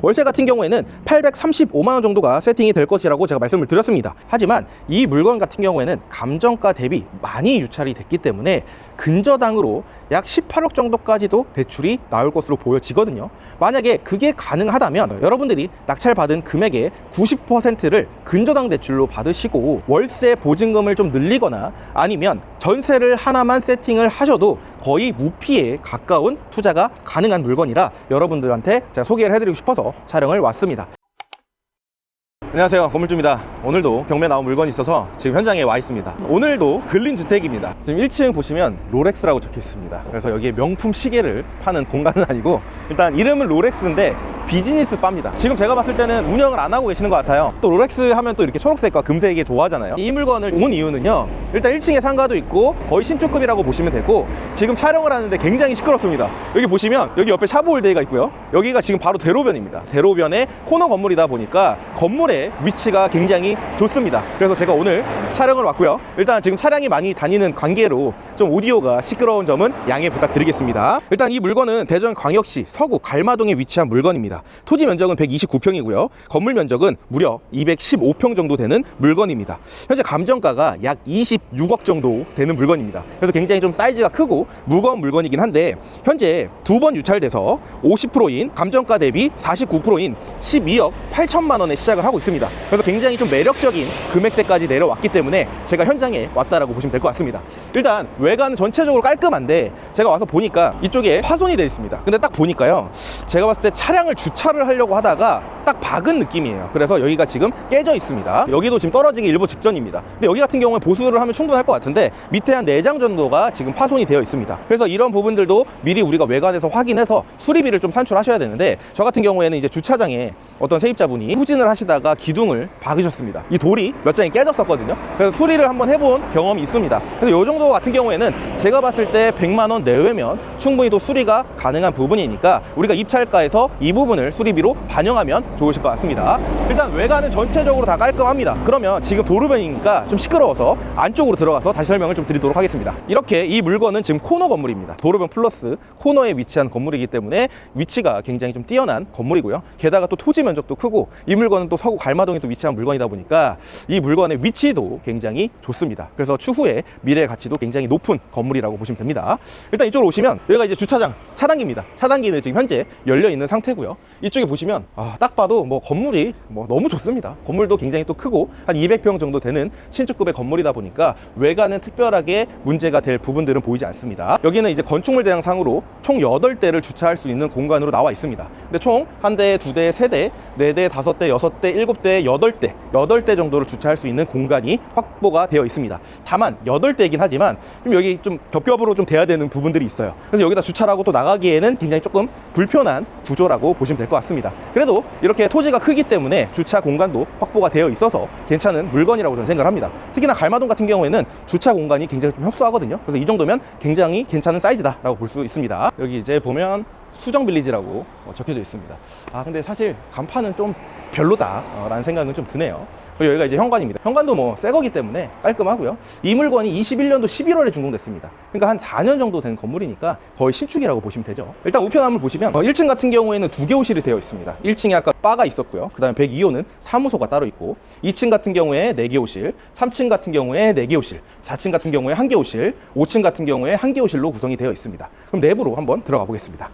월세 같은 경우에는 835만 원 정도가 세팅이 될 것이라고 제가 말씀을 드렸습니다. 하지만 이 물건 같은 경우에는 감정가 대비 많이 유찰이 됐기 때문에 근저당으로 약 18억 정도까지도 대출이 나올 것으로 보여지거든요. 만약에 그게 가능하다면 여러분들이 낙찰받은 금액의 90%를 근저당 대출로 받으시고 월세 보증금을 좀 늘리거나 아니면 전세를 하나만 세팅을 하셔도 거의 무피에 가까운 투자가 가능한 물건이라 여러분들한테 제가 소개를 해드리고 싶어서 촬영을 왔습니다. 안녕하세요, 건물주입니다. 오늘도 경매 나온 물건이 있어서 지금 현장에 와 있습니다. 오늘도 근린주택입니다. 지금 1층 보시면 롤렉스라고 적혀 있습니다. 그래서 여기에 명품 시계를 파는 공간은 아니고 일단 이름은 롤렉스인데 비즈니스 바입니다. 지금 제가 봤을 때는 운영을 안 하고 계시는 것 같아요. 또 롤렉스 하면 또 이렇게 초록색과 금색이 좋아하잖아요. 이 물건을 온 이유는요, 일단 1층에 상가도 있고 거의 신축급이라고 보시면 되고 지금 촬영을 하는데 굉장히 시끄럽습니다. 여기 보시면 여기 옆에 샤브홀데이가 있고요, 여기가 지금 바로 대로변입니다. 대로변에 코너 건물이다 보니까 건물의 위치가 굉장히 좋습니다. 그래서 제가 오늘 촬영을 왔고요. 일단 지금 차량이 많이 다니는 관계로 좀 오디오가 시끄러운 점은 양해 부탁드리겠습니다. 일단 이 물건은 대전광역시 서구 갈마동에 위치한 물건입니다. 토지 면적은 129평이고요 건물 면적은 무려 215평 정도 되는 물건입니다. 현재 감정가가 약 26억 정도 되는 물건입니다. 그래서 굉장히 좀 사이즈가 크고 무거운 물건이긴 한데 현재 두 번 유찰돼서 50%인 감정가 대비 49%인 12억 8천만 원에 시작을 하고 있습니다. 그래서 굉장히 좀 매력적인 금액대까지 내려왔기 때문에 제가 현장에 왔다라고 보시면 될 것 같습니다. 일단 외관은 전체적으로 깔끔한데 제가 와서 보니까 이쪽에 파손이 되어 있습니다. 근데 딱 보니까요, 제가 봤을 때 차량을 주차를 하려고 하다가 딱 박은 느낌이에요. 그래서 여기가 지금 깨져 있습니다. 여기도 지금 떨어지기 일보 직전입니다. 근데 여기 같은 경우에 보수를 하면 충분할 것 같은데 밑에 한 4장 정도가 지금 파손이 되어 있습니다. 그래서 이런 부분들도 미리 우리가 외관에서 확인해서 수리비를 좀 산출하셔야 되는데, 저 같은 경우에는 이제 주차장에 어떤 세입자분이 후진을 하시다가 기둥을 박으셨습니다. 이 돌이 몇 장이 깨졌었거든요. 그래서 수리를 한번 해본 경험이 있습니다. 그래서 이 정도 같은 경우에는 제가 봤을 때 100만 원 내외면 충분히 또 수리가 가능한 부분이니까 우리가 입찰가에서 이 부분을 수리비로 반영하면 좋으실 것 같습니다. 일단 외관은 전체적으로 다 깔끔합니다. 그러면 지금 도로변이니까 좀 시끄러워서 안쪽으로 들어가서 다시 설명을 좀 드리도록 하겠습니다. 이렇게 이 물건은 지금 코너 건물입니다. 도로변 플러스 코너에 위치한 건물이기 때문에 위치가 굉장히 좀 뛰어난 건물이고요. 게다가 또 토지 면적도 크고 이 물건은 또 서구 갈마동에 또 위치한 물건이다 보니까 이 물건의 위치도 굉장히 좋습니다. 그래서 추후에 미래 가치도 굉장히 높은 건물이라고 보시면 됩니다. 일단 이쪽으로 오시면 여기가 이제 주차장 차단기입니다. 차단기는 지금 현재 열려 있는 상태고요. 이쪽에 보시면 딱 봐도 뭐 건물이 너무 좋습니다. 건물도 굉장히 또 크고 한 200평 정도 되는 신축급의 건물이다 보니까 외관은 특별하게 문제가 될 부분들은 보이지 않습니다. 여기는 이제 건축물 대상상으로 총 8대를 주차할 수 있는 공간으로 나와 있습니다. 근데 총 1대, 2대, 3대, 4대, 5대, 6대, 7대, 8대 정도를 주차할 수 있는 공간이 확보가 되어 있습니다. 다만 8대이긴 하지만 좀 여기 좀 겹겹으로 좀 돼야 되는 부분들이 있어요. 그래서 여기다 주차를 하고 또 나가기에는 굉장히 조금 불편한 구조라고 보시면 될 것 같습니다. 그래도 이렇게 토지가 크기 때문에 주차 공간도 확보가 되어 있어서 괜찮은 물건이라고 저는 생각을 합니다. 특히나 갈마동 같은 경우에는 주차 공간이 굉장히 좀 협소하거든요. 그래서 이 정도면 굉장히 괜찮은 사이즈다라고 볼 수 있습니다. 여기 이제 보면 수정 빌리지라고 적혀져 있습니다. 근데 사실 간판은 좀 별로다 라는 생각은 좀 드네요. 그리고 여기가 이제 현관입니다. 현관도 뭐 새 거기 때문에 깔끔하고요. 이 물건이 21년도 11월에 준공됐습니다. 그러니까 한 4년 정도 된 건물이니까 거의 신축이라고 보시면 되죠. 일단 우편함을 보시면 1층 같은 경우에는 2개 호실이 되어 있습니다. 1층에 아까 바가 있었고요. 그 다음에 102호는 사무소가 따로 있고, 2층 같은 경우에 4개 호실, 3층 같은 경우에 4개 호실, 4층 같은 경우에 1개 호실, 5층 같은 경우에 1개 호실로 구성이 되어 있습니다. 그럼 내부로 한번 들어가 보겠습니다.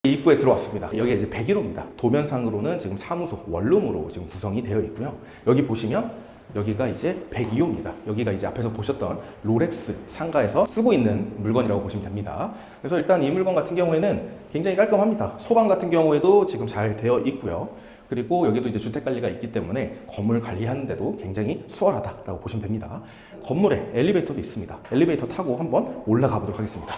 입구에 들어왔습니다. 여기가 이제 101호입니다. 도면상으로는 지금 사무소, 원룸으로 지금 구성이 되어 있고요. 여기 보시면 여기가 이제 102호입니다. 여기가 이제 앞에서 보셨던 롤렉스 상가에서 쓰고 있는 물건이라고 보시면 됩니다. 그래서 일단 이 물건 같은 경우에는 굉장히 깔끔합니다. 소방 같은 경우에도 지금 잘 되어 있고요. 그리고 여기도 이제 주택관리가 있기 때문에 건물 관리하는데도 굉장히 수월하다라고 보시면 됩니다. 건물에 엘리베이터도 있습니다. 엘리베이터 타고 한번 올라가 보도록 하겠습니다.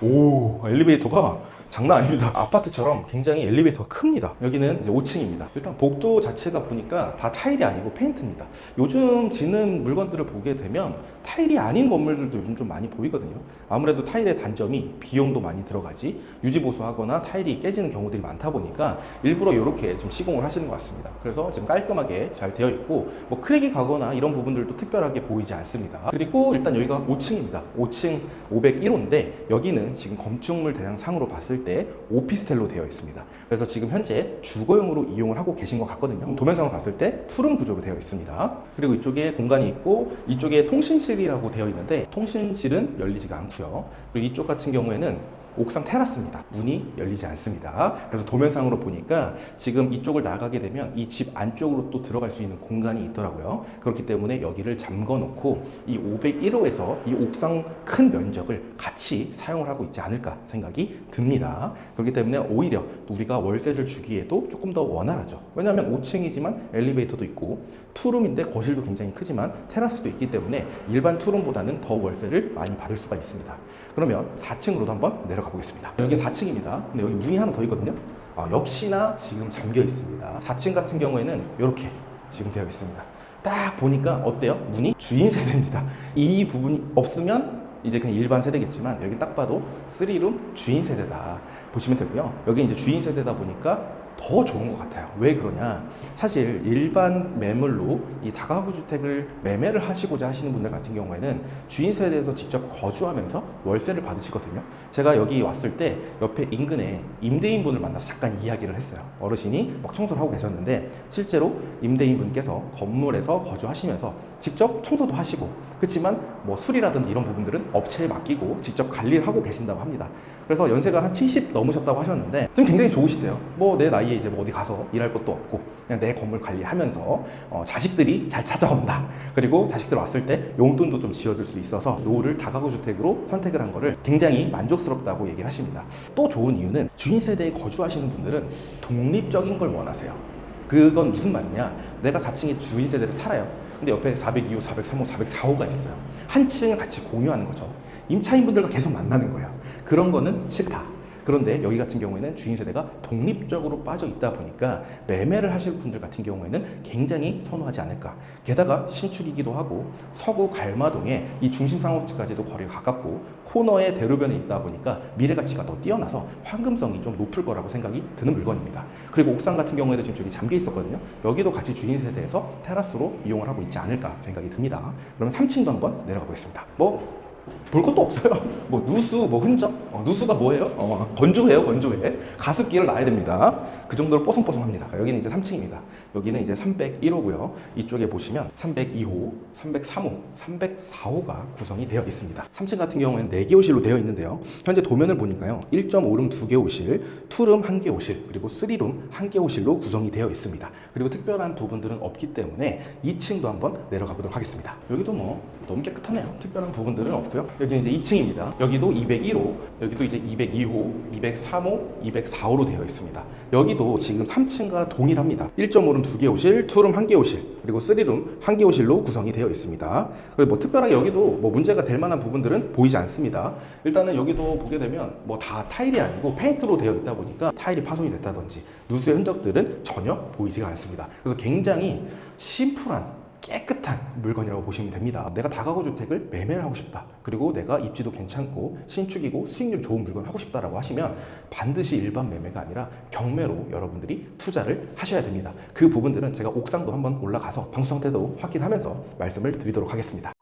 오, 엘리베이터가 장난 아닙니다. 아파트처럼 굉장히 엘리베이터가 큽니다. 여기는 이제 5층입니다. 일단 복도 자체가 보니까 다 타일이 아니고 페인트입니다. 요즘 지는 물건들을 보게 되면 타일이 아닌 건물들도 요즘 좀 많이 보이거든요. 아무래도 타일의 단점이 비용도 많이 들어가지 유지보수하거나 타일이 깨지는 경우들이 많다 보니까 일부러 이렇게 좀 시공을 하시는 것 같습니다. 그래서 지금 깔끔하게 잘 되어 있고 뭐 크랙이 가거나 이런 부분들도 특별하게 보이지 않습니다. 그리고 일단 여기가 5층입니다. 5층 501호인데 여기는 지금 건축물 대상상으로 봤을 봤을 때 오피스텔로 되어 있습니다. 그래서 지금 현재 주거용으로 이용을 하고 계신 것 같거든요. 도면상으로 봤을 때 투룸 구조로 되어 있습니다. 그리고 이쪽에 공간이 있고 이쪽에 통신실이라고 되어 있는데 통신실은 열리지가 않고요. 그리고 이쪽 같은 경우에는 옥상 테라스입니다. 문이 열리지 않습니다. 그래서 도면상으로 보니까 지금 이쪽을 나가게 되면 이 집 안쪽으로 또 들어갈 수 있는 공간이 있더라고요. 그렇기 때문에 여기를 잠궈 놓고 이 501호에서 이 옥상 큰 면적을 같이 사용을 하고 있지 않을까 생각이 듭니다. 그렇기 때문에 오히려 우리가 월세를 주기에도 조금 더 원활하죠. 왜냐하면 5층이지만 엘리베이터도 있고 투룸인데 거실도 굉장히 크지만 테라스도 있기 때문에 일반 투룸보다는 더 월세를 많이 받을 수가 있습니다. 그러면 4층으로도 한번 내려가 보겠습니다. 여기는 4층입니다. 근데 여기 문이 하나 더 있거든요. 역시나 지금 잠겨 있습니다. 4층 같은 경우에는 이렇게 지금 되어 있습니다. 딱 보니까 어때요? 문이 주인 세대입니다. 이 부분이 없으면 이제 그냥 일반 세대겠지만 여기 딱 봐도 3룸 주인 세대다 보시면 되고요. 여기 이제 주인 세대다 보니까 더 좋은 것 같아요. 왜 그러냐? 사실 일반 매물로 이 다가구 주택을 매매를 하시고자 하시는 분들 같은 경우에는 주인 세대에서 직접 거주하면서 월세를 받으시거든요. 제가 여기 왔을 때 옆에 인근에 임대인분을 만나서 잠깐 이야기를 했어요. 어르신이 막 청소를 하고 계셨는데 실제로 임대인분께서 건물에서 거주하시면서 직접 청소도 하시고 그렇지만 뭐 수리라든지 이런 부분들은 업체에 맡기고 직접 관리를 하고 계신다고 합니다. 그래서 연세가 한 70 넘으셨다고 하셨는데 지금 굉장히 좋으시대요. 뭐 내 나이에 이제 뭐 어디 가서 일할 것도 없고 그냥 내 건물 관리하면서 자식들이 잘 찾아온다. 그리고 자식들 왔을 때 용돈도 좀 지어줄 수 있어서 요를 다가구 주택으로 선택을 한 거를 굉장히 만족스럽다고 얘기를 하십니다. 또 좋은 이유는 주인 세대에 거주하시는 분들은 독립적인 걸 원하세요. 그건 무슨 말이냐? 내가 4층에 주인 세대를 살아요. 근데 옆에 402호, 403호, 404호가 있어요. 한 층을 같이 공유하는 거죠. 임차인분들과 계속 만나는 거예요. 그런 거는 싫다. 그런데 여기 같은 경우에는 주인 세대가 독립적으로 빠져 있다 보니까 매매를 하실 분들 같은 경우에는 굉장히 선호하지 않을까. 게다가 신축이기도 하고 서구 갈마동에 이 중심 상업지까지도 거리가 가깝고 코너에 대로변에 있다 보니까 미래 가치가 더 뛰어나서 황금성이 좀 높을 거라고 생각이 드는 물건입니다. 그리고 옥상 같은 경우에도 지금 저기 잠겨 있었거든요. 여기도 같이 주인 세대에서 테라스로 이용을 하고 있지 않을까 생각이 듭니다. 그러면 3층도 한번 내려가 보겠습니다. 볼 것도 없어요. 뭐 누수, 뭐 흔적? 누수가 뭐예요? 건조해요, 건조해. 가습기를 놔야 됩니다. 그 정도로 뽀송뽀송합니다. 여기는 이제 3층입니다. 여기는 이제 301호고요. 이쪽에 보시면 302호, 303호, 304호가 구성이 되어 있습니다. 3층 같은 경우에는 4개 호실로 되어 있는데요. 현재 도면을 보니까요. 1.5룸 2개 호실, 2룸 1개 호실, 그리고 3룸 1개 호실로 구성이 되어 있습니다. 그리고 특별한 부분들은 없기 때문에 2층도 한번 내려가 보도록 하겠습니다. 여기도 뭐 너무 깨끗하네요. 특별한 부분들은 없고요. 여기는 이제 2층입니다. 여기도 201호, 여기도 이제 202호, 203호, 204호로 되어 있습니다. 여기도 지금 3층과 동일합니다. 1.5룸 2개 호실, 2룸 1개 호실, 그리고 3룸 1개 호실로 구성이 되어 있습니다. 그리고 뭐 특별하게 여기도 뭐 문제가 될 만한 부분들은 보이지 않습니다. 일단은 여기도 보게 되면 뭐 다 타일이 아니고 페인트로 되어 있다 보니까 타일이 파손이 됐다든지 누수의 흔적들은 전혀 보이지가 않습니다. 그래서 굉장히 심플한 깨끗한 물건이라고 보시면 됩니다. 내가 다가구 주택을 매매를 하고 싶다. 그리고 내가 입지도 괜찮고 신축이고 수익률 좋은 물건을 하고 싶다라고 하시면 반드시 일반 매매가 아니라 경매로 여러분들이 투자를 하셔야 됩니다. 그 부분들은 제가 옥상도 한번 올라가서 방수 상태도 확인하면서 말씀을 드리도록 하겠습니다.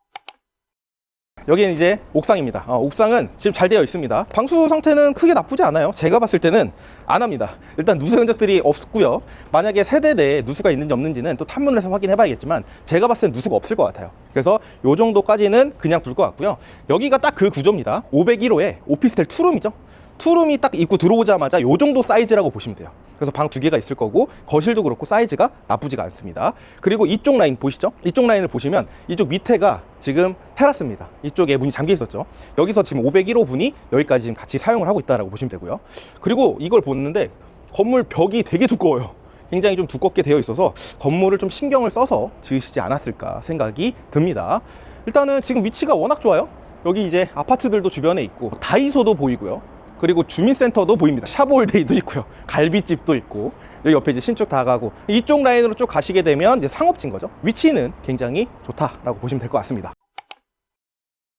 여기는 이제 옥상입니다. 옥상은 지금 잘 되어 있습니다. 방수 상태는 크게 나쁘지 않아요. 제가 봤을 때는 안 합니다. 일단 누수 흔적들이 없고요. 만약에 세대 내에 누수가 있는지 없는지는 또 탐문을 해서 확인해 봐야겠지만 제가 봤을 땐 누수가 없을 것 같아요. 그래서 요 정도까지는 그냥 불 것 같고요. 여기가 딱 그 구조입니다. 501호에 오피스텔 투룸이죠. 투룸이 딱 입구 들어오자마자 요 정도 사이즈라고 보시면 돼요. 그래서 방 2개가 있을 거고 거실도 그렇고 사이즈가 나쁘지가 않습니다. 그리고 이쪽 라인 보시죠? 이쪽 라인을 보시면 이쪽 밑에가 지금 테라스입니다. 이쪽에 문이 잠겨 있었죠. 여기서 지금 501호 분이 여기까지 지금 같이 사용을 하고 있다고 보시면 되고요. 그리고 이걸 보는데 건물 벽이 되게 두꺼워요. 굉장히 좀 두껍게 되어 있어서 건물을 좀 신경을 써서 지으시지 않았을까 생각이 듭니다. 일단은 지금 위치가 워낙 좋아요. 여기 이제 아파트들도 주변에 있고 다이소도 보이고요. 그리고 주민센터도 보입니다. 샤브홀데이도 있고요. 갈비집도 있고 여기 옆에 이제 신축 다가구 이쪽 라인으로 쭉 가시게 되면 이제 상업지인 거죠. 위치는 굉장히 좋다라고 보시면 될 것 같습니다.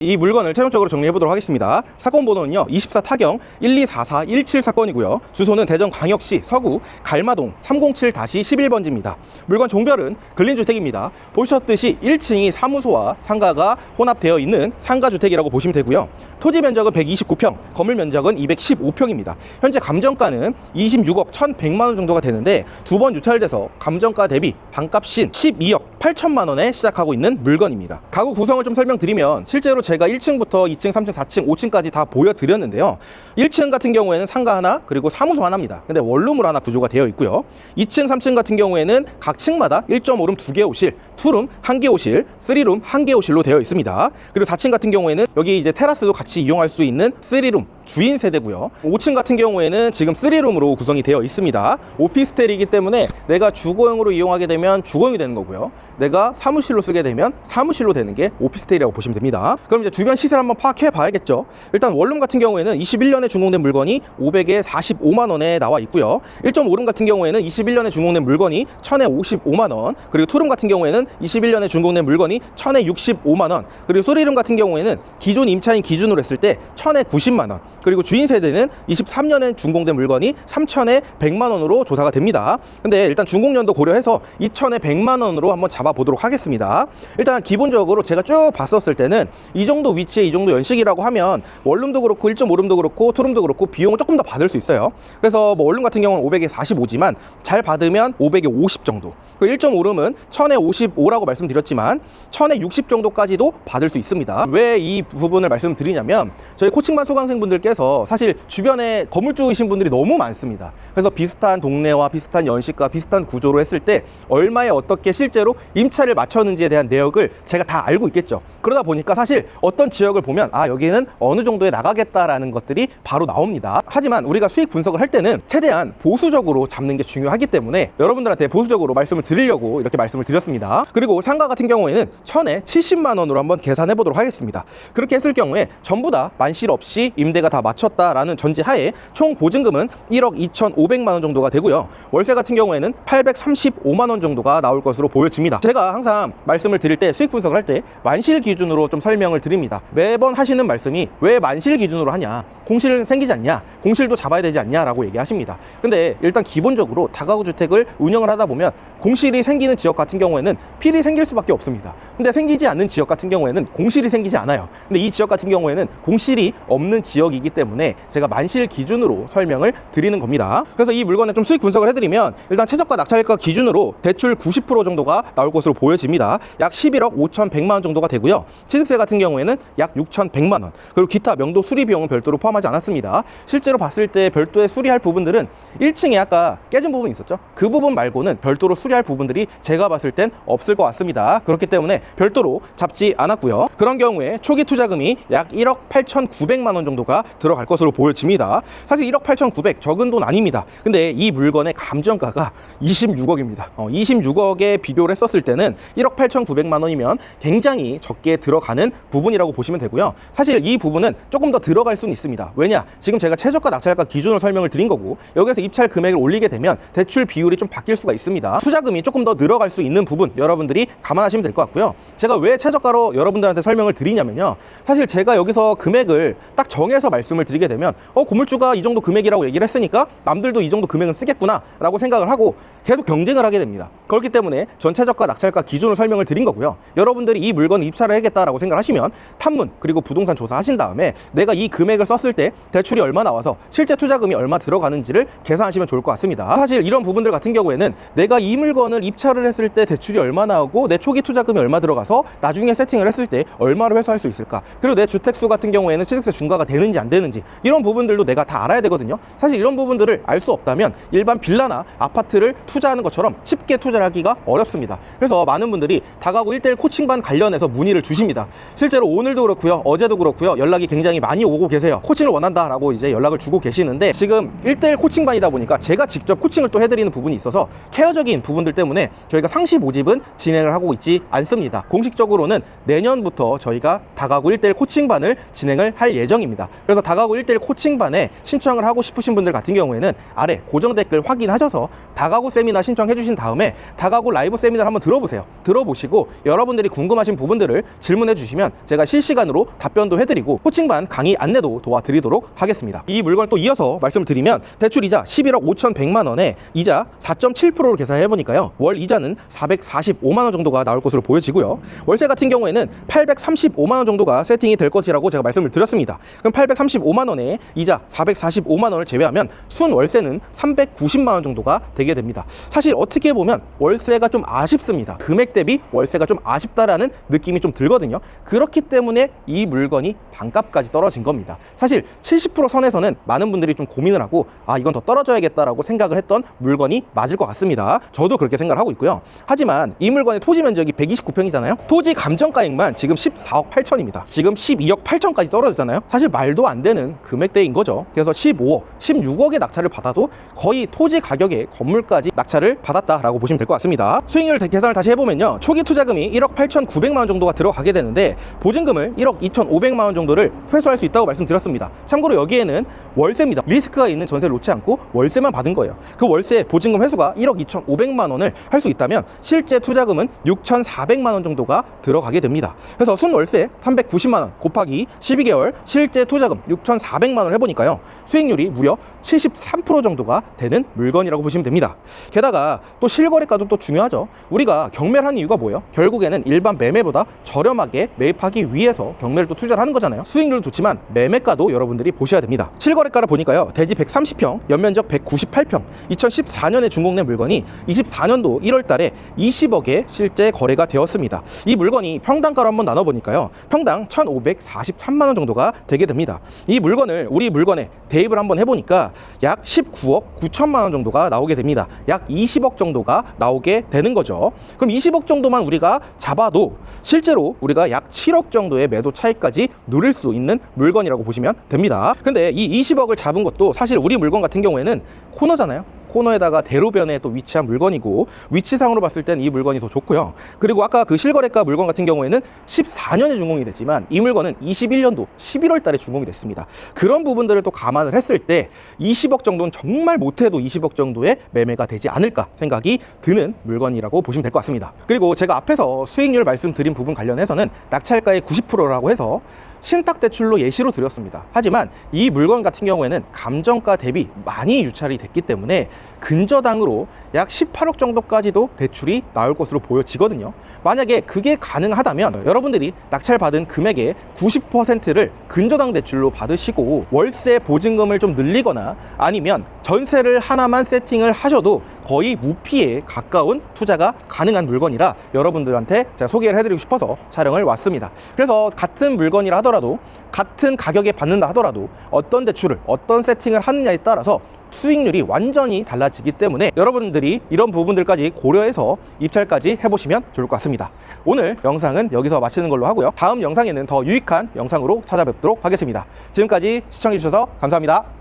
이 물건을 최종적으로 정리해 보도록 하겠습니다. 사건 번호는요 24 타경 124417 사건이고요. 주소는 대전광역시 서구 갈마동 307-11번지입니다. 물건 종별은 근린주택입니다. 보셨듯이 1층이 사무소와 상가가 혼합되어 있는 상가주택이라고 보시면 되고요. 토지 면적은 129평, 건물 면적은 215평입니다. 현재 감정가는 26억 1100만원 정도가 되는데 두 번 유찰돼서 감정가 대비 반값인 12억 8천만원에 시작하고 있는 물건입니다. 가구 구성을 좀 설명드리면 실제로 제가 1층부터 2층, 3층, 4층, 5층까지 다 보여드렸는데요. 1층 같은 경우에는 상가 하나, 그리고 사무소 하나입니다. 근데 원룸으로 하나 구조가 되어 있고요. 2층, 3층 같은 경우에는 각 층마다 1.5룸 2개 호실, 2룸 1개 호실, 3룸 1개 호실로 되어 있습니다. 그리고 4층 같은 경우에는 여기 이제 테라스도 같이 이용할 수 있는 3룸 주인 세대고요. 5층 같은 경우에는 지금 3룸으로 구성이 되어 있습니다. 오피스텔이기 때문에 내가 주거용으로 이용하게 되면 주거용이 되는 거고요. 내가 사무실로 쓰게 되면 사무실로 되는 게 오피스텔이라고 보시면 됩니다. 그럼 이제 주변 시세를 한번 파악해 봐야겠죠. 일단 원룸 같은 경우에는 21년에 준공된 물건이 500에 45만원에 나와 있고요. 1.5룸 같은 경우에는 21년에 준공된 물건이 1000에 55만원, 그리고 투룸 같은 경우에는 21년에 준공된 물건이 1000에 65만원, 그리고 3룸 같은 경우에는 기존 임차인 기준으로 했을 때 1000에 90만원, 그리고 주인 세대는 23년에 준공된 물건이 3000에 100만원으로 조사가 됩니다. 근데 일단 준공연도 고려해서 2000에 100만원으로 한번 잡아보도록 하겠습니다. 일단 기본적으로 제가 쭉 봤었을 때는 이 정도 위치에 이 정도 연식이라고 하면 원룸도 그렇고 1.5룸도 그렇고 투룸도 그렇고 비용을 조금 더 받을 수 있어요. 그래서 뭐 원룸 같은 경우는 500에 45지만 잘 받으면 500에 50 정도, 1.5룸은 1000에 55라고 말씀드렸지만 1000에 60 정도까지도 받을 수 있습니다. 왜 이 부분을 말씀드리냐면 저희 코칭반 수강생분들께서 사실 주변에 건물주이신 분들이 너무 많습니다. 그래서 비슷한 동네와 비슷한 연식과 비슷한 구조로 했을 때 얼마에 어떻게 실제로 임차를 맞췄는지에 대한 내역을 제가 다 알고 있겠죠. 그러다 보니까 사실 어떤 지역을 보면 아 여기는 어느 정도에 나가겠다라는 것들이 바로 나옵니다. 하지만 우리가 수익 분석을 할 때는 최대한 보수적으로 잡는 게 중요하기 때문에 여러분들한테 보수적으로 말씀을 드리려고 이렇게 말씀을 드렸습니다. 그리고 상가 같은 경우에는 1000에 70만원으로 한번 계산해 보도록 하겠습니다. 그렇게 했을 경우에 전부 다 만실 없이 임대가 다 맞췄다라는 전제하에 총 보증금은 1억 2,500만원 정도가 되고요. 월세 같은 경우에는 835만원 정도가 나올 것으로 보여집니다. 제가 항상 말씀을 드릴 때 수익 분석을 할 때 만실 기준으로 좀 설명을 드립니다. 매번 하시는 말씀이 왜 만실 기준으로 하냐, 공실 생기지 않냐, 공실도 잡아야 되지 않냐 라고 얘기하십니다. 근데 일단 기본적으로 다가구 주택을 운영을 하다 보면 공실이 생기는 지역 같은 경우에는 필이 생길 수밖에 없습니다. 근데 생기지 않는 지역 같은 경우에는 공실이 생기지 않아요. 근데 이 지역 같은 경우에는 공실이 없는 지역이기 때문에 제가 만실 기준으로 설명을 드리는 겁니다. 그래서 이 물건의 좀 수익 분석을 해드리면 일단 최저가 낙찰가 기준으로 대출 90% 정도가 나올 것으로 보여집니다. 약 11억 5,100만원 정도가 되고요. 취득세 같은 경우에는 약 6,100만원, 그리고 기타 명도 수리 비용은 별도로 포함하지 않았습니다. 실제로 봤을 때 별도의 수리할 부분들은 1층에 아까 깨진 부분이 있었죠. 그 부분 말고는 별도로 수리할 부분들이 제가 봤을 땐 없을 것 같습니다. 그렇기 때문에 별도로 잡지 않았고요. 그런 경우에 초기 투자금이 약 1억 8,900만원 정도가 들어갈 것으로 보여집니다. 사실 1억 8,900 적은 돈 아닙니다. 근데 이 물건의 감정가가 26억입니다. 26억에 비교를 했었을 때는 1억 8,900만원이면 굉장히 적게 들어가는 부분이라고 보시면 되고요. 사실 이 부분은 조금 더 들어갈 수는 있습니다. 왜냐? 지금 제가 최저가 낙찰가 기준으로 설명을 드린 거고 여기서 입찰 금액을 올리게 되면 대출 비율이 좀 바뀔 수가 있습니다. 투자금이 조금 더 늘어갈 수 있는 부분 여러분들이 감안하시면 될 것 같고요. 제가 왜 최저가로 여러분들한테 설명을 드리냐면요, 사실 제가 여기서 금액을 딱 정해서 말씀을 드리게 되면 건물주가 이 정도 금액이라고 얘기를 했으니까 남들도 이 정도 금액은 쓰겠구나 라고 생각을 하고 계속 경쟁을 하게 됩니다. 그렇기 때문에 전 최저가 낙찰가 기준으로 설명을 드린 거고요. 여러분들이 이 물건 입찰을 해야겠다라고 생각하시면 탐문 그리고 부동산 조사하신 다음에 내가 이 금액을 썼을 때 대출이 얼마 나와서 실제 투자금이 얼마 들어가는지를 계산하시면 좋을 것 같습니다. 사실 이런 부분들 같은 경우에는 내가 이 물건을 입찰을 했을 때 대출이 얼마 나오고 내 초기 투자금이 얼마 들어가서 나중에 세팅을 했을 때 얼마로 회수할 수 있을까, 그리고 내 주택수 같은 경우에는 취득세 중과가 되는지 안 되는지 이런 부분들도 내가 다 알아야 되거든요. 사실 이런 부분들을 알 수 없다면 일반 빌라나 아파트를 투자하는 것처럼 쉽게 투자를 하기가 어렵습니다. 그래서 많은 분들이 다가구 1:1 코칭반 관련해서 문의를 주십니다. 실제로 오늘도 그렇고요, 어제도 그렇고요, 연락이 굉장히 많이 오고 계세요. 코칭을 원한다라고 이제 연락을 주고 계시는데 지금 1:1 코칭반이다 보니까 제가 직접 코칭을 또 해드리는 부분이 있어서 케어적인 부분들 때문에 저희가 상시 모집은 진행을 하고 있지 않습니다. 공식적으로는 내년부터 저희가 다가구 1:1 코칭반을 진행을 할 예정입니다. 그래서 다가구 1:1 코칭반에 신청을 하고 싶으신 분들 같은 경우에는 아래 고정 댓글 확인하셔서 다가구 세미나 신청해 주신 다음에 다가구 라이브 세미나를 한번 들어보세요. 들어보시고 여러분들이 궁금하신 부분들을 질문해 주시면 제가 실시간으로 답변도 해드리고 코칭반 강의 안내도 도와드리도록 하겠습니다. 이 물건을 또 이어서 말씀을 드리면 대출이자 11억 5,100만 원에 이자 4.7%로 계산해 보니까요, 월 이자는 445만 원 정도가 나올 것으로 보여지고요, 월세 같은 경우에는 835만 원 정도가 세팅이 될 것이라고 제가 말씀을 드렸습니다. 그럼 835만 원에 이자 445만 원을 제외하면 순 월세는 390만 원 정도가 되게 됩니다. 사실 어떻게 보면 월세가 좀 아쉽습니다. 금액 대비 월세가 좀 아쉽다라는 느낌이 좀 들거든요. 그렇기 때문에 이 물건이 반값까지 떨어진 겁니다. 사실 70% 선에서는 많은 분들이 좀 고민을 하고 이건 더 떨어져야겠다라고 생각을 했던 물건이 맞을 것 같습니다. 저도 그렇게 생각을 하고 있고요. 하지만 이 물건의 토지 면적이 129평이잖아요. 토지 감정가액만 지금 14억 8천입니다. 지금 12억 8천까지 떨어졌잖아요. 사실 말도 안 되는 금액대인 거죠. 그래서 15억, 16억의 낙찰을 받아도 거의 토지 가격의 건물까지 낙찰을 받았다라고 보시면 될 것 같습니다. 수익률 계산을 다시 해보면요, 초기 투자금이 1억 8,900만 원 정도가 들어가게 되는데 보증금을 1억 2,500만 원 정도를 회수할 수 있다고 말씀드렸습니다. 참고로 여기에는 월세입니다. 리스크가 있는 전세를 놓지 않고 월세만 받은 거예요. 그 월세 보증금 회수가 1억 2,500만 원을 할 수 있다면 실제 투자금은 6,400만 원 정도가 들어가게 됩니다. 그래서 순월세 390만 원 곱하기 12개월 실제 투자금 6,400만 원을 해보니까요, 수익률이 무려 73% 정도가 되는 물건이라고 보시면 됩니다. 게다가 또 실거래가도 또 중요하죠. 우리가 경매를 하는 이유가 뭐예요? 결국에는 일반 매매보다 저렴하게 매입하기 위해서 경매를 또 투자를 하는 거잖아요. 수익률도 좋지만 매매가도 여러분들이 보셔야 됩니다. 실거래가를 보니까요, 대지 130평, 연면적 198평, 2014년에 준공된 물건이 24년도 1월 달에 20억에 실제 거래가 되었습니다. 이 물건이 평당가로 한번 나눠보니까요, 평당 1,543만 원 정도가 되게 됩니다. 이 물건을 우리 물건에 대입을 한번 해보니까 약 19억 9천만 원 정도가 나오게 됩니다. 약 20억 정도가 나오게 되는 거죠. 그럼 20억 정도만 우리가 잡아도 실제로 우리가 약 7억 정도의 매도 차익까지 누릴 수 있는 물건이라고 보시면 됩니다. 근데 이 20억을 잡은 것도 사실 우리 물건 같은 경우에는 코너잖아요. 코너에다가 대로변에 또 위치한 물건이고 위치상으로 봤을 땐 이 물건이 더 좋고요. 그리고 아까 그 실거래가 물건 같은 경우에는 14년에 준공이 됐지만 이 물건은 21년도 11월 달에 준공이 됐습니다. 그런 부분들을 또 감안을 했을 때 20억 정도는 정말 못해도 20억 정도의 매매가 되지 않을까 생각이 드는 물건이라고 보시면 될 것 같습니다. 그리고 제가 앞에서 수익률 말씀드린 부분 관련해서는 낙찰가의 90%라고 해서 신탁대출로 예시로 드렸습니다. 하지만 이 물건 같은 경우에는 감정가 대비 많이 유찰이 됐기 때문에 근저당으로 약 18억 정도까지도 대출이 나올 것으로 보여지거든요. 만약에 그게 가능하다면 여러분들이 낙찰받은 금액의 90%를 근저당 대출로 받으시고 월세 보증금을 좀 늘리거나 아니면 전세를 하나만 세팅을 하셔도 거의 무피에 가까운 투자가 가능한 물건이라 여러분들한테 제가 소개를 해드리고 싶어서 촬영을 왔습니다. 그래서 같은 물건이라 하더라도 같은 가격에 받는다 하더라도 어떤 대출을 어떤 세팅을 하느냐에 따라서 수익률이 완전히 달라지기 때문에 여러분들이 이런 부분들까지 고려해서 입찰까지 해보시면 좋을 것 같습니다. 오늘 영상은 여기서 마치는 걸로 하고요. 다음 영상에는 더 유익한 영상으로 찾아뵙도록 하겠습니다. 지금까지 시청해주셔서 감사합니다.